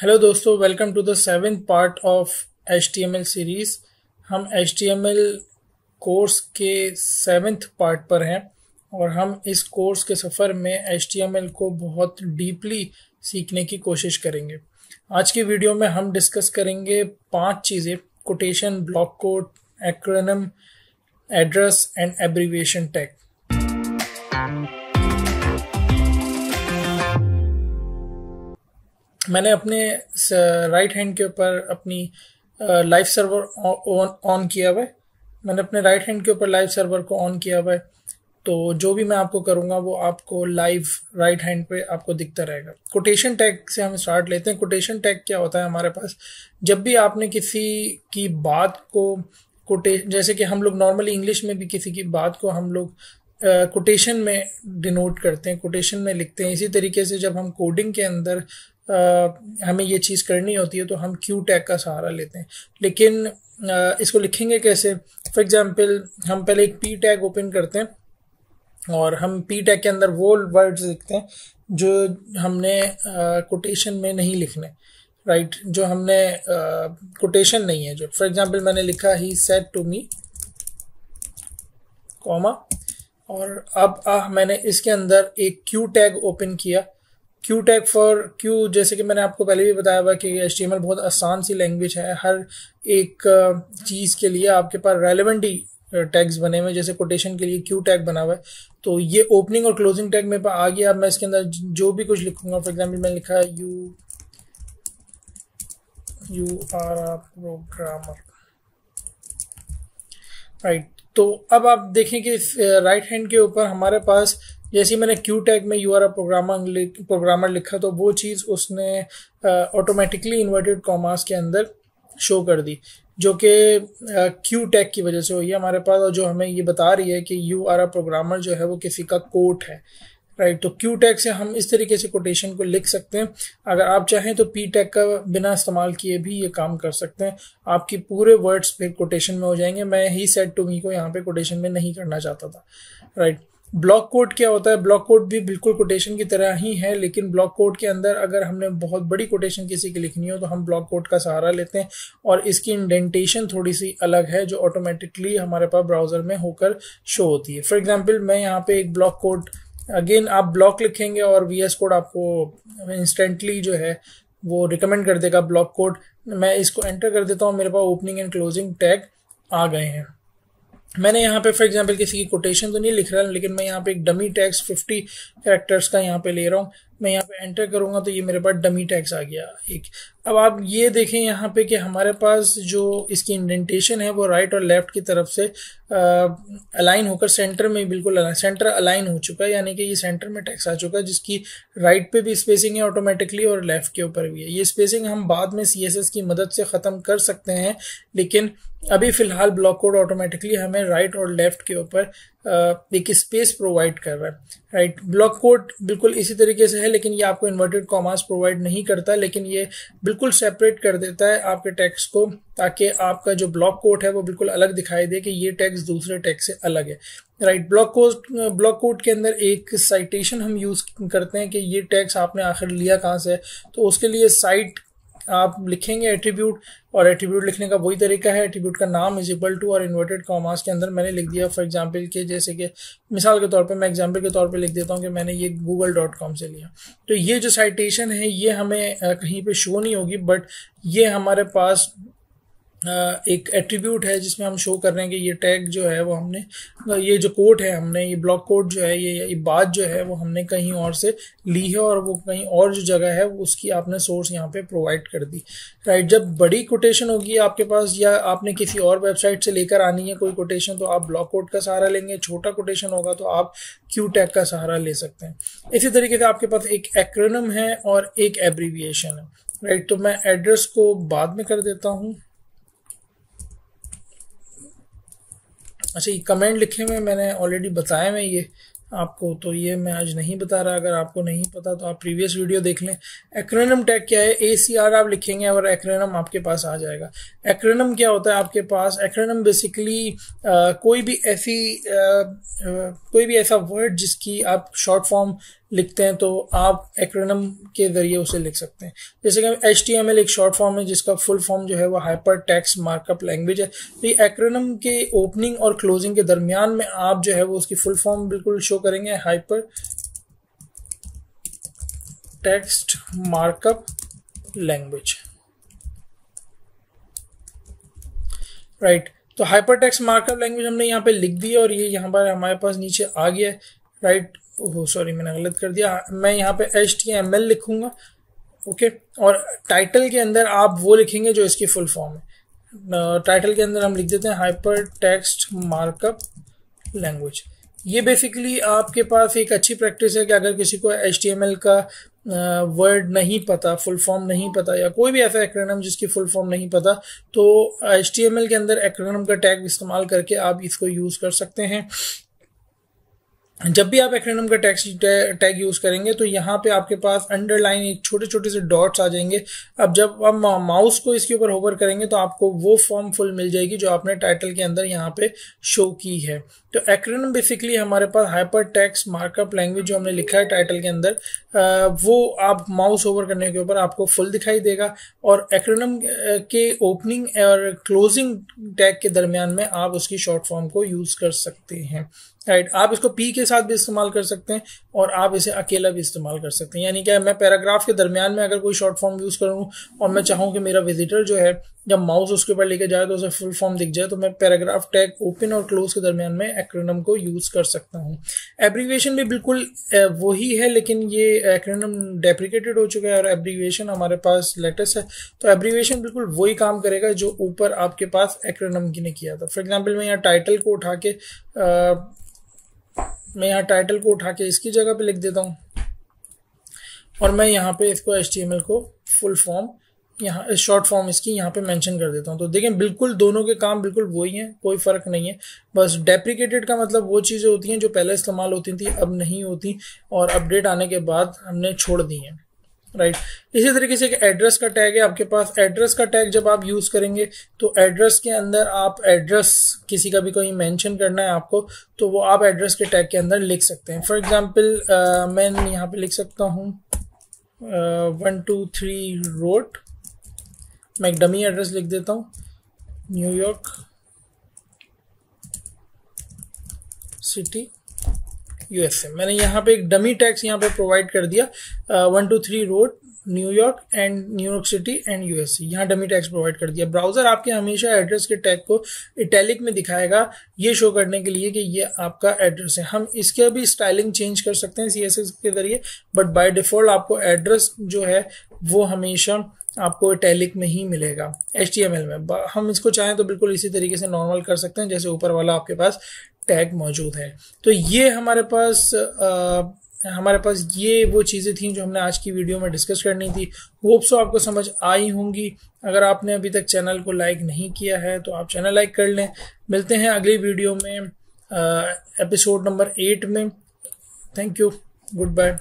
Hello दोस्तों, welcome to the 7th part of HTML series. हम HTML course के 7th part पर हैं और हम इस कोर्स के सफ़र में HTML को बहुत डीपली सीखने की कोशिश करेंगे। आज की वीडियो में हम डिस्कस करेंगे 5 चीज़ें: quotation, block code, acronym, address and abbreviation tag. मैंने अपने राइट हैंड के ऊपर अपनी लाइव सर्वर ऑन किया हुआ है। मैंने अपने राइट हैंड के ऊपर लाइव सर्वर को ऑन किया हुआ है, तो जो भी मैं आपको करूँगा वो आपको लाइव राइट हैंड पे आपको दिखता रहेगा। कोटेशन टैग से हम स्टार्ट लेते हैं। कोटेशन टैग क्या होता है हमारे पास? जब भी आपने किसी की बात को जैसे कि हम लोग नॉर्मली इंग्लिश में भी किसी की बात को हम लोग कोटेशन में डिनोट करते हैं, कोटेशन में लिखते हैं। इसी तरीके से जब हम कोडिंग के अंदर हमें ये चीज़ करनी होती है तो हम क्यू टैग का सहारा लेते हैं। लेकिन इसको लिखेंगे कैसे? फॉर एग्जांपल हम पहले एक पी टैग ओपन करते हैं और हम पी टैग के अंदर वो वर्ड्स लिखते हैं जो हमने कोटेशन में नहीं लिखने, राइट? जो हमने कोटेशन नहीं है। जो फॉर एग्जांपल मैंने लिखा he said to me comma, और अब मैंने इसके अंदर एक क्यू टैग ओपन किया। क्यू टैग फॉर क्यू, जैसे कि मैंने आपको पहले भी बताया हुआ कि HTML बहुत आसान सी लैंग्वेज है। हर एक चीज़ के लिए आपके पास रेलेवेंट ही टैग्स बने हुए हैं। जैसे कोटेशन के लिए क्यू टैग बना हुआ है, तो ये ओपनिंग और क्लोजिंग टैग मेरे पास आ गया। अब मैं इसके अंदर जो भी कुछ लिखूंगा, फॉर एग्जाम्पल मैंने लिखा you are a programmer, right? तो अब आप देखें कि राइट हैंड के ऊपर हमारे पास जैसे मैंने क्यू टैग में यू आर अ प्रोग्रामर लिखा, तो वो चीज़ उसने ऑटोमेटिकली इन्वर्टेड कॉमास के अंदर शो कर दी, जो कि क्यू टैग की वजह से हुई है हमारे पास, और जो हमें ये बता रही है कि यू आर अ प्रोग्रामर जो है वो किसी का कोट है, राइट? तो क्यू टैग से हम इस तरीके से कोटेशन को लिख सकते हैं। अगर आप चाहें तो पी टैग का बिना इस्तेमाल किए भी ये काम कर सकते हैं। आपकी पूरे वर्ड्स फिर कोटेशन में हो जाएंगे। मैं ही सेड टू मी को यहाँ पे कोटेशन में नहीं करना चाहता था, राइट? ब्लॉक कोड क्या होता है? ब्लॉक कोड भी बिल्कुल कोटेशन की तरह ही है, लेकिन ब्लॉक कोड के अंदर अगर हमने बहुत बड़ी कोटेशन किसी की लिखनी हो तो हम ब्लॉक कोड का सहारा लेते हैं, और इसकी इंडेंटेशन थोड़ी सी अलग है जो ऑटोमेटिकली हमारे पास ब्राउजर में होकर शो होती है। फॉर एग्जांपल मैं यहाँ पे एक ब्लॉक कोड, अगेन आप ब्लॉक लिखेंगे और VS कोड आपको इंस्टेंटली जो है वो रिकमेंड कर देगा ब्लॉक कोड। मैं इसको एंटर कर देता हूँ, मेरे पास ओपनिंग एंड क्लोजिंग टैग आ गए हैं। मैंने यहाँ पे फॉर एग्जांपल किसी की कोटेशन तो नहीं लिख रहा, लेकिन मैं यहाँ पे एक डमी टैग्स 50 कैरेक्टर्स का यहाँ पे ले रहा हूँ। मैं यहाँ पे एंटर करूँगा तो ये मेरे पास डमी टैग्स आ गया एक। अब आप ये देखें यहाँ पे कि हमारे पास जो इसकी इंडेंटेशन है वो राइट और लेफ्ट की तरफ से अलाइन होकर सेंटर में बिल्कुल सेंटर अलाइन हो चुका है, यानी कि ये सेंटर में टैक्स आ चुका है, जिसकी राइट पे भी स्पेसिंग है ऑटोमेटिकली और लेफ्ट के ऊपर भी है। ये स्पेसिंग हम बाद में CSS की मदद से ख़त्म कर सकते हैं, लेकिन अभी फ़िलहाल ब्लॉक कोड ऑटोमेटिकली हमें राइट और लेफ्ट के ऊपर एक स्पेस प्रोवाइड कर रहा है, राइट? ब्लॉक कोड बिल्कुल इसी तरीके से है, लेकिन ये आपको इन्वर्टेड कॉमास प्रोवाइड नहीं करता, लेकिन ये बिल्कुल सेपरेट कर देता है आपके टेक्स्ट को, ताकि आपका जो ब्लॉक कोड है वो बिल्कुल अलग दिखाई दे कि ये टेक्स्ट दूसरे टेक्स्ट से अलग है, राइट? ब्लॉक कोड के अंदर एक साइटेशन हम यूज़ करते हैं कि ये टेक्स्ट आपने आखिर लिया कहाँ से है, तो उसके लिए साइट आप लिखेंगे एट्रीब्यूट, और एट्रीब्यूट लिखने का वही तरीका है, एट्रीब्यूट का नाम इज इक्वल टू और इन्वर्टेड कॉमास के अंदर मैंने लिख दिया फॉर एग्जांपल के, जैसे कि मिसाल के तौर पे मैं एग्जांपल के तौर पे लिख देता हूँ कि मैंने ये google.com से लिया। तो ये जो साइटेशन है ये हमें कहीं पे शो नहीं होगी, बट ये हमारे पास एक एट्रीब्यूट है जिसमें हम शो कर रहे हैं कि ये टैग जो है वो हमने, ये जो कोड है हमने, ये ब्लॉक कोड जो है, ये बात जो है वो हमने कहीं और से ली है, और वो कहीं और जो जगह है वो उसकी आपने सोर्स यहाँ पे प्रोवाइड कर दी, राइट? जब बड़ी कोटेशन होगी आपके पास, या आपने किसी और वेबसाइट से लेकर आनी है कोई कोटेशन, तो आप ब्लॉक कोड का सहारा लेंगे। छोटा कोटेशन होगा तो आप क्यू टैग का सहारा ले सकते हैं। इसी तरीके से आपके पास एक एक्रोनिम है और एक एब्रीविएशन है, राइट? तो मैं एड्रेस को बाद में कर देता हूँ। अच्छा, ये कमेंट लिखे में मैंने ऑलरेडी बताया मैं ये आपको, तो ये मैं आज नहीं बता रहा। अगर आपको नहीं पता तो आप प्रीवियस वीडियो देख लें। एक्रोनिम टैग क्या है? ACR आप लिखेंगे और एक्रोनिम आपके पास आ जाएगा। एक्रोनिम क्या होता है आपके पास? एक्रोनिम बेसिकली कोई भी ऐसा वर्ड जिसकी आप शॉर्ट फॉर्म लिखते हैं तो आप एक्रोनिम के जरिए उसे लिख सकते हैं। जैसे कि HTML एक शॉर्ट फॉर्म है जिसका फुल फॉर्म जो है वो हाइपर टेक्स्ट मार्कअप लैंग्वेज है। तो ये एक्रोनिम के ओपनिंग और क्लोजिंग के दरमियान में आप जो है वो उसकी फुल फॉर्म बिल्कुल शो करेंगे, hyper text markup language, right. तो हाइपर टेक्स्ट मार्कअप लैंग्वेज हमने यहाँ पे लिख दी और ये यहाँ पर हमारे पास नीचे आ गया है, राइट। ओह सॉरी, मैंने गलत कर दिया। मैं यहाँ पे HTML लिखूंगा, ओके। और टाइटल के अंदर आप वो लिखेंगे जो इसकी फुल फॉर्म है। टाइटल के अंदर हम लिख देते हैं हाइपर टेक्स्ट मार्कअप लैंग्वेज। ये बेसिकली आपके पास एक अच्छी प्रैक्टिस है कि अगर किसी को HTML का वर्ड नहीं पता, फुल फॉर्म नहीं पता, या कोई भी ऐसा एक्रोनिम जिसकी फुल फॉर्म नहीं पता, तो HTML के अंदर एक्रोनिम का टैग इस्तेमाल करके आप इसको यूज कर सकते हैं। जब भी आप एक्रोनिम का टैग यूज करेंगे तो यहाँ पे आपके पास अंडरलाइन एक छोटे छोटे से डॉट्स आ जाएंगे। अब जब आप माउस को इसके ऊपर होवर करेंगे तो आपको वो फॉर्म फुल मिल जाएगी जो आपने टाइटल के अंदर यहाँ पे शो की है। तो एक्रोनिम बेसिकली हमारे पास हाइपर टेक्स्ट मार्कअप लैंग्वेज जो हमने लिखा है टाइटल के अंदर, वो आप माउस ओवर करने के ऊपर आपको फुल दिखाई देगा। और एक्रोनिम के ओपनिंग और क्लोजिंग टैग के दरमियान में आप उसकी शॉर्ट फॉर्म को यूज कर सकते हैं, राइट। आप इसको P के साथ भी इस्तेमाल कर सकते हैं और आप इसे अकेला भी इस्तेमाल कर सकते हैं। यानी कि मैं पैराग्राफ के दरमियान में अगर कोई शॉर्ट फॉर्म यूज करूं और मैं चाहूं कि मेरा विजिटर जो है जब माउस उसके ऊपर लेके जाए तो उसे फुल फॉर्म दिख जाए, तो मैं पैराग्राफ टैग ओपन और क्लोज के दरमियान में एक्रोनिम को यूज कर सकता हूं। एब्रीविएशन भी बिल्कुल वही है, लेकिन ये एक्रोनिम डेप्रिकेटेड हो चुका है और एब्रीविएशन हमारे पास लेटेस्ट है। तो एब्रीविएशन बिल्कुल वही काम करेगा जो ऊपर आपके पास एक्रोनिम ने किया था। फॉर एग्जाम्पल मैं यहाँ टाइटल को उठा के इसकी जगह पे लिख देता हूँ और मैं यहाँ पे इसको HTML को फुल फॉर्म, यहाँ शॉर्ट फॉर्म इसकी यहाँ पे मेंशन कर देता हूँ। तो देखें बिल्कुल दोनों के काम बिल्कुल वही हैं, कोई फर्क नहीं है। बस डेप्रिकेटेड का मतलब वो चीज़ें होती हैं जो पहले इस्तेमाल होती थी अब नहीं होती और अपडेट आने के बाद हमने छोड़ दी हैं, राइट। इसी तरीके से एक एड्रेस का टैग है आपके पास। एड्रेस का टैग जब आप यूज करेंगे तो एड्रेस के अंदर आप एड्रेस किसी का भी कोई मेंशन करना है आपको, तो वो आप एड्रेस के टैग के अंदर लिख सकते हैं। फॉर एग्जांपल मैं यहाँ पे लिख सकता हूँ 123 रोड। मैं एक डमी एड्रेस लिख देता हूँ, न्यूयॉर्क सिटी USA। मैंने यहाँ पे एक डमी टैग्स यहाँ पे प्रोवाइड कर दिया 123 road New York and New York city and USA। यहाँ डमी टैग्स प्रोवाइड कर दिया। ब्राउजर आपके हमेशा एड्रेस के टैग को इटैलिक में दिखाएगा, ये शो करने के लिए कि ये आपका एड्रेस है। हम इसके भी स्टाइलिंग चेंज कर सकते हैं CSS के जरिए, बट बाय डिफॉल्ट आपको एड्रेस जो है वो हमेशा आपको इटैलिक में ही मिलेगा HTML में। हम इसको चाहें तो बिल्कुल इसी तरीके से नॉर्मल कर सकते हैं जैसे ऊपर वाला आपके पास टैग मौजूद है। तो ये हमारे पास ये वो चीज़ें थी जो हमने आज की वीडियो में डिस्कस करनी थी। होप सो आपको समझ आई होंगी। अगर आपने अभी तक चैनल को लाइक नहीं किया है तो आप चैनल लाइक कर लें। मिलते हैं अगली वीडियो में एपिसोड नंबर 8 में। Thank you, good bye.